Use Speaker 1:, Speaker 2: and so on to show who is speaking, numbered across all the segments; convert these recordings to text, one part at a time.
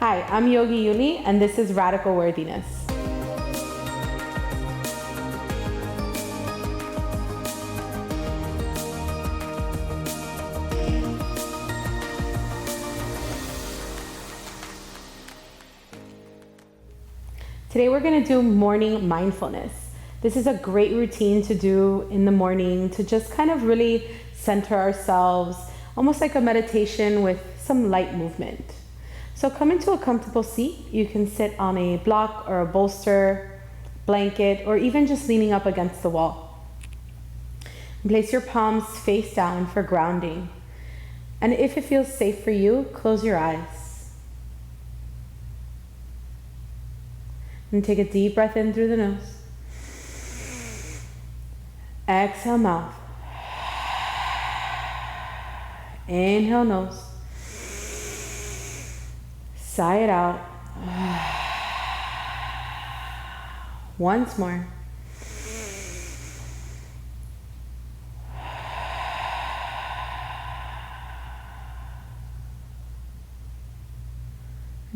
Speaker 1: Hi, I'm Yogi Yuli, and this is Radical Worthiness. Today we're going to do morning mindfulness. This is a great routine to do in the morning to just kind of really center ourselves, almost like a meditation with some light movement. So come into a comfortable seat. You can sit on a block or a bolster, blanket, or even just leaning up against the wall. Place your palms face down for grounding. And if it feels safe for you, close your eyes. And take a deep breath in through the nose. Exhale, mouth. Inhale, nose. Sigh it out. Once more.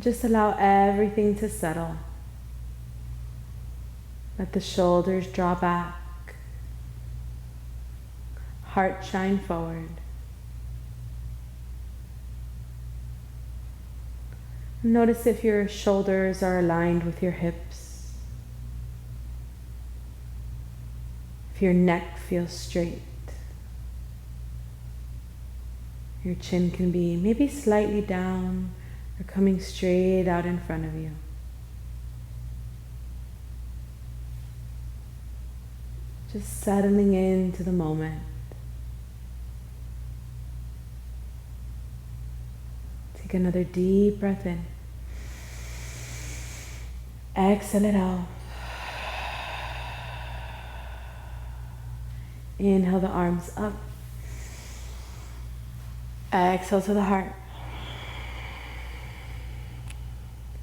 Speaker 1: Just allow everything to settle. Let the shoulders draw back. Heart shine forward. Notice if your shoulders are aligned with your hips. If your neck feels straight. Your chin can be maybe slightly down or coming straight out in front of you. Just settling into the moment. Take another deep breath in. Exhale it out. Inhale the arms up. Exhale to the heart.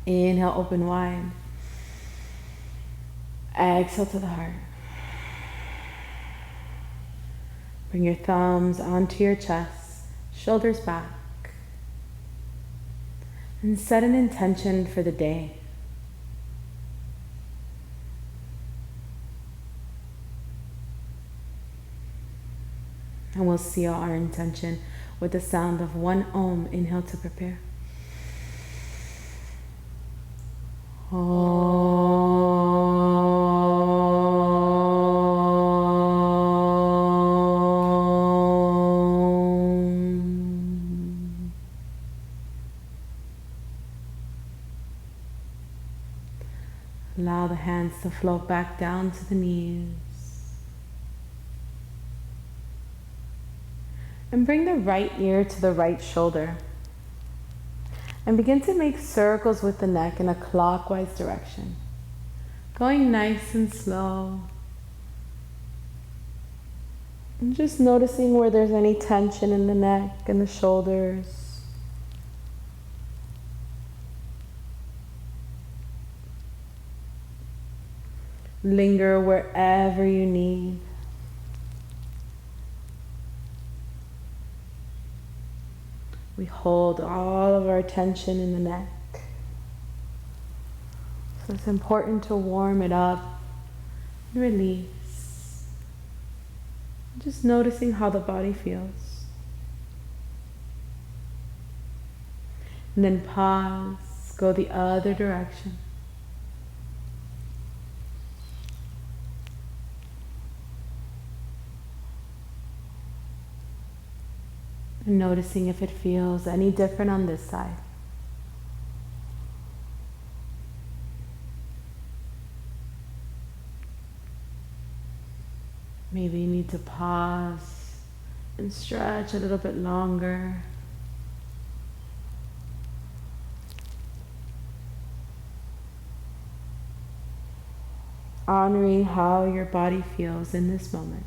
Speaker 1: Inhale, open wide. Exhale to the heart. Bring your thumbs onto your chest, shoulders back. And set an intention for the day. And we'll seal our intention with the sound of one Om. Inhale to prepare. Allow the hands to float back down to the knees. And bring the right ear to the right shoulder. And begin to make circles with the neck in a clockwise direction. Going nice and slow. And just noticing where there's any tension in the neck and the shoulders. Linger wherever you need. We hold all of our tension in the neck. So it's important to warm it up and release. Just noticing how the body feels. And then pause, go the other direction. And noticing if it feels any different on this side. Maybe you need to pause and stretch a little bit longer. Honoring how your body feels in this moment.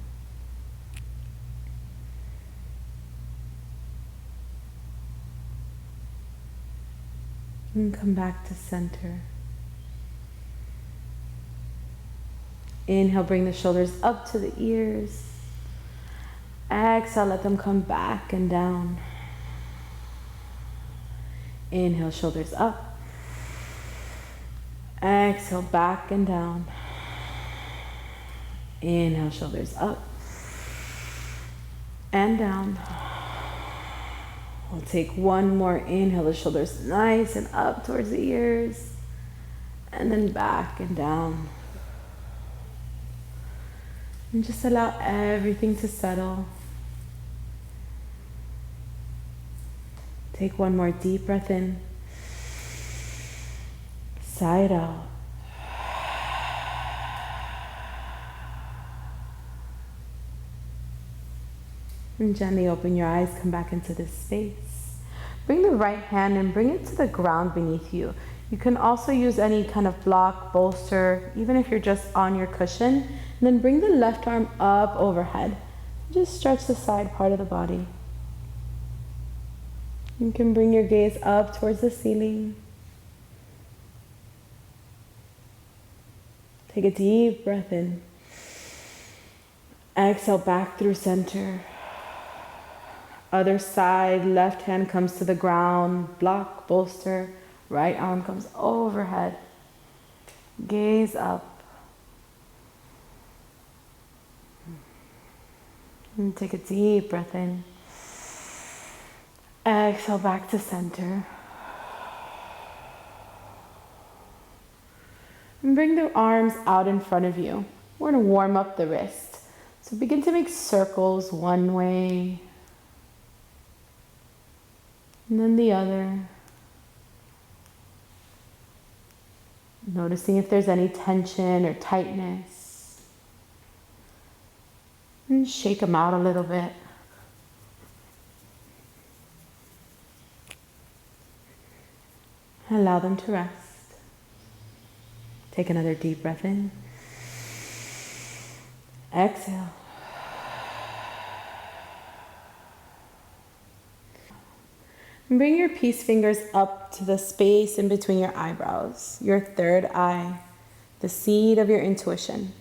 Speaker 1: And come back to center. Inhale, bring the shoulders up to the ears. Exhale, let them come back and down. Inhale, shoulders up. Exhale, back and down. Inhale, shoulders up and down. We'll take one more inhale, the shoulders nice and up towards the ears, and then back and down. And just allow everything to settle. Take one more deep breath in. Sigh it out. And gently open your eyes, come back into this space. Bring the right hand and bring it to the ground beneath you. You can also use any kind of block, bolster, even if you're just on your cushion. And then bring the left arm up overhead. Just stretch the side part of the body. You can bring your gaze up towards the ceiling. Take a deep breath in. Exhale back through center. Other side, left hand comes to the ground, block, bolster, right arm comes overhead. Gaze up. And take a deep breath in. Exhale back to center. And bring the arms out in front of you. We're going to warm up the wrist. So begin to make circles one way, and then the other. Noticing if there's any tension or tightness. And shake them out a little bit. Allow them to rest. Take another deep breath in. Exhale. And bring your peace fingers up to the space in between your eyebrows, your third eye, the seed of your intuition.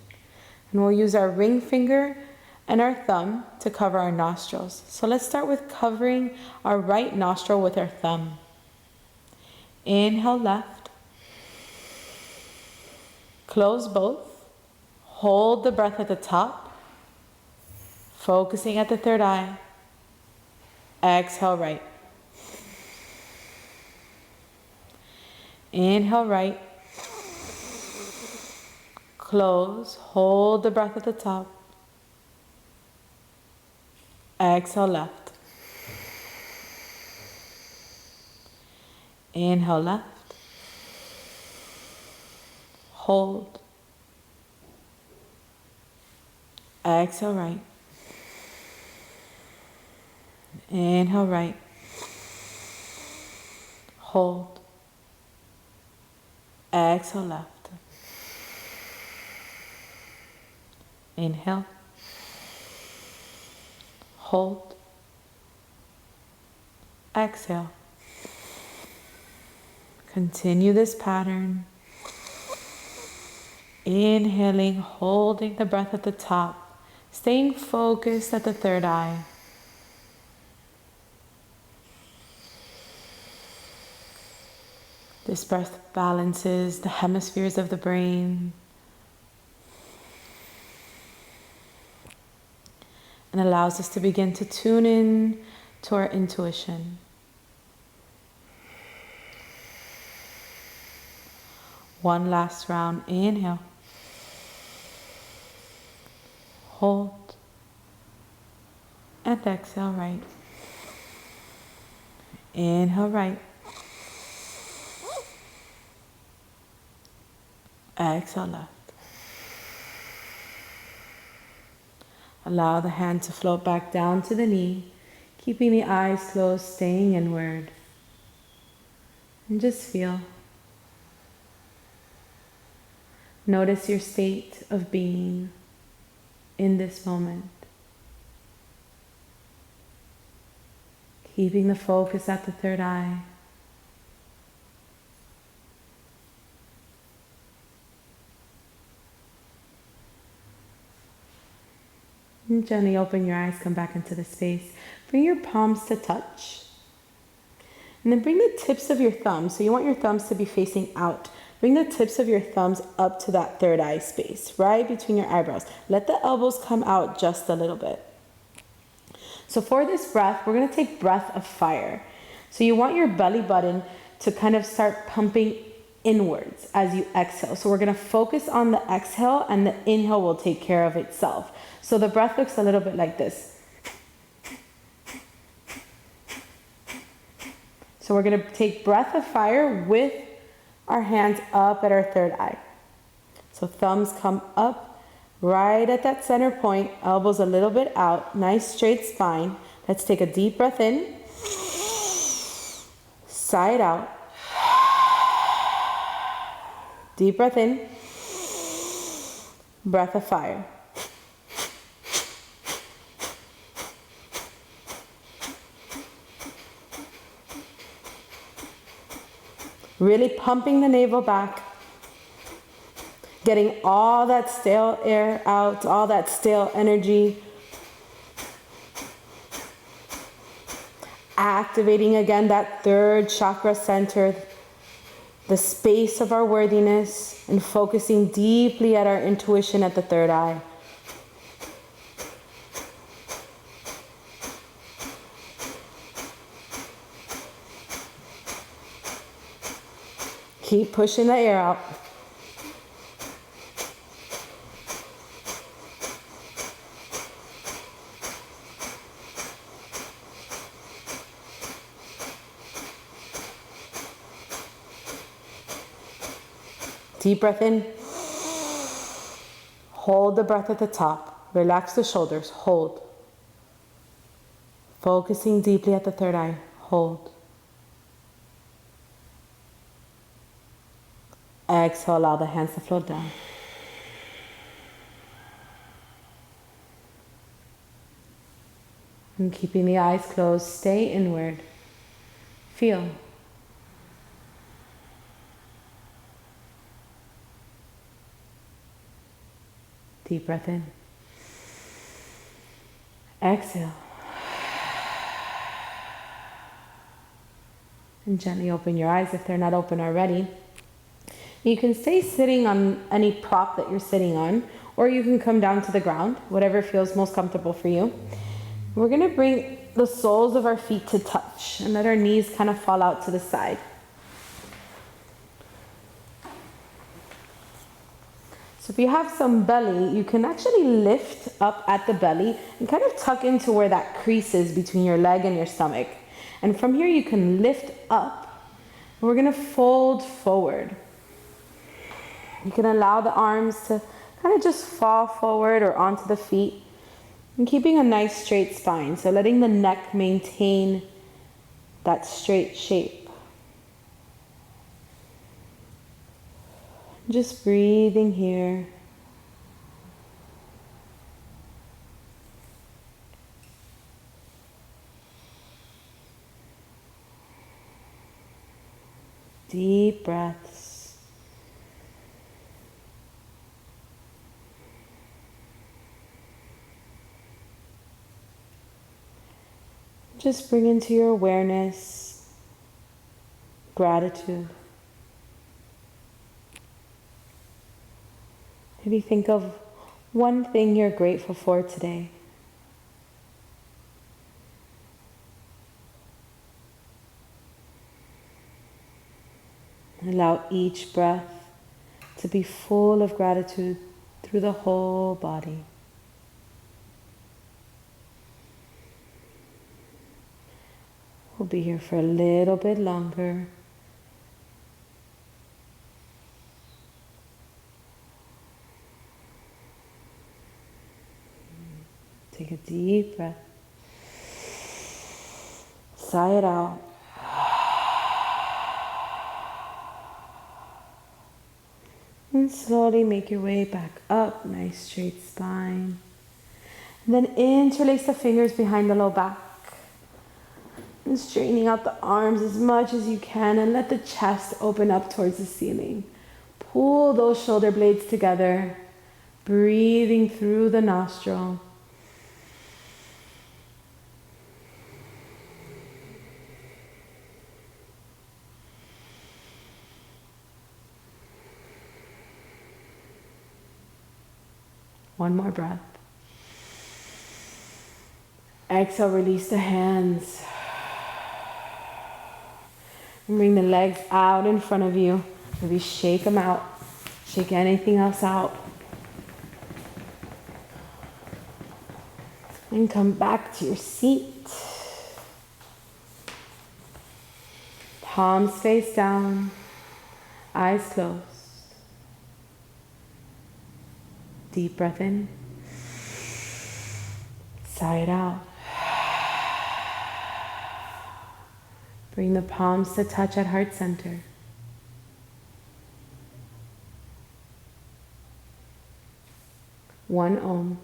Speaker 1: And we'll use our ring finger and our thumb to cover our nostrils. So let's start with covering our right nostril with our thumb. Inhale left. Close both. Hold the breath at the top, focusing at the third eye. Exhale right. Inhale right. Close. Hold the breath at the top. Exhale left. Inhale left. Hold. Exhale right. Inhale right. Hold. Exhale left. Inhale. Hold. Exhale. Continue this pattern. Inhaling, holding the breath at the top, staying focused at the third eye. This breath balances the hemispheres of the brain and allows us to begin to tune in to our intuition. One last round. Inhale. Hold. And exhale right. Inhale right. Exhale left. Allow the hand to float back down to the knee, keeping the eyes closed, staying inward. And just feel. Notice your state of being in this moment. Keeping the focus at the third eye. And gently open your eyes, come back into the space. Bring your palms to touch. And then bring the tips of your thumbs. So you want your thumbs to be facing out. bring the tips of your thumbs up to that third eye space, right between your eyebrows. Let the elbows come out just a little bit. So for this breath, we're gonna take breath of fire. So you want your belly button to kind of start pumping inwards as you exhale. So we're gonna focus on the exhale, and the inhale will take care of itself. So the breath looks a little bit like this. So we're gonna take breath of fire with our hands up at our third eye. So thumbs come up right at that center point, elbows a little bit out, nice straight spine. Let's take a deep breath in, sigh it out. Deep breath in, breath of fire. Really pumping the navel back, getting all that stale air out, all that stale energy. Activating again that third chakra center, the space of our worthiness, and focusing deeply at our intuition at the third eye. Keep pushing the air out. Deep breath in. Hold the breath at the top. Relax the shoulders. Hold. Focusing deeply at the third eye. Hold. Exhale, allow the hands to float down. And keeping the eyes closed, stay inward. Feel. Deep breath in. Exhale. And gently open your eyes if they're not open already. You can stay sitting on any prop that you're sitting on, or you can come down to the ground, whatever feels most comfortable for you. We're gonna bring the soles of our feet to touch and let our knees kind of fall out to the side. So if you have some belly, you can actually lift up at the belly and kind of tuck into where that crease is between your leg and your stomach. And from here you can lift up. We're gonna fold forward. You can allow the arms to kind of just fall forward or onto the feet, and keeping a nice straight spine. So letting the neck maintain that straight shape. Just breathing here. Deep breaths. Just bring into your awareness gratitude. Maybe think of one thing you're grateful for today. Allow each breath to be full of gratitude through the whole body. We'll be here for a little bit longer. Take a deep breath. Sigh it out. And slowly make your way back up, nice straight spine. And then interlace the fingers behind the low back. And straightening out the arms as much as you can, and let the chest open up towards the ceiling. Pull those shoulder blades together, breathing through the nostril. One more breath. Exhale, release the hands. And bring the legs out in front of you. Maybe shake them out. Shake anything else out. And come back to your seat. Palms face down. Eyes closed. Deep breath in. Sigh it out. Bring the palms to touch at heart center. One Om.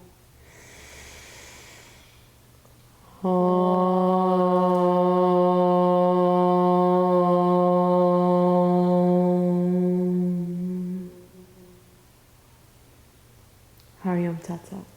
Speaker 1: Om. Hari Om Tat Sat.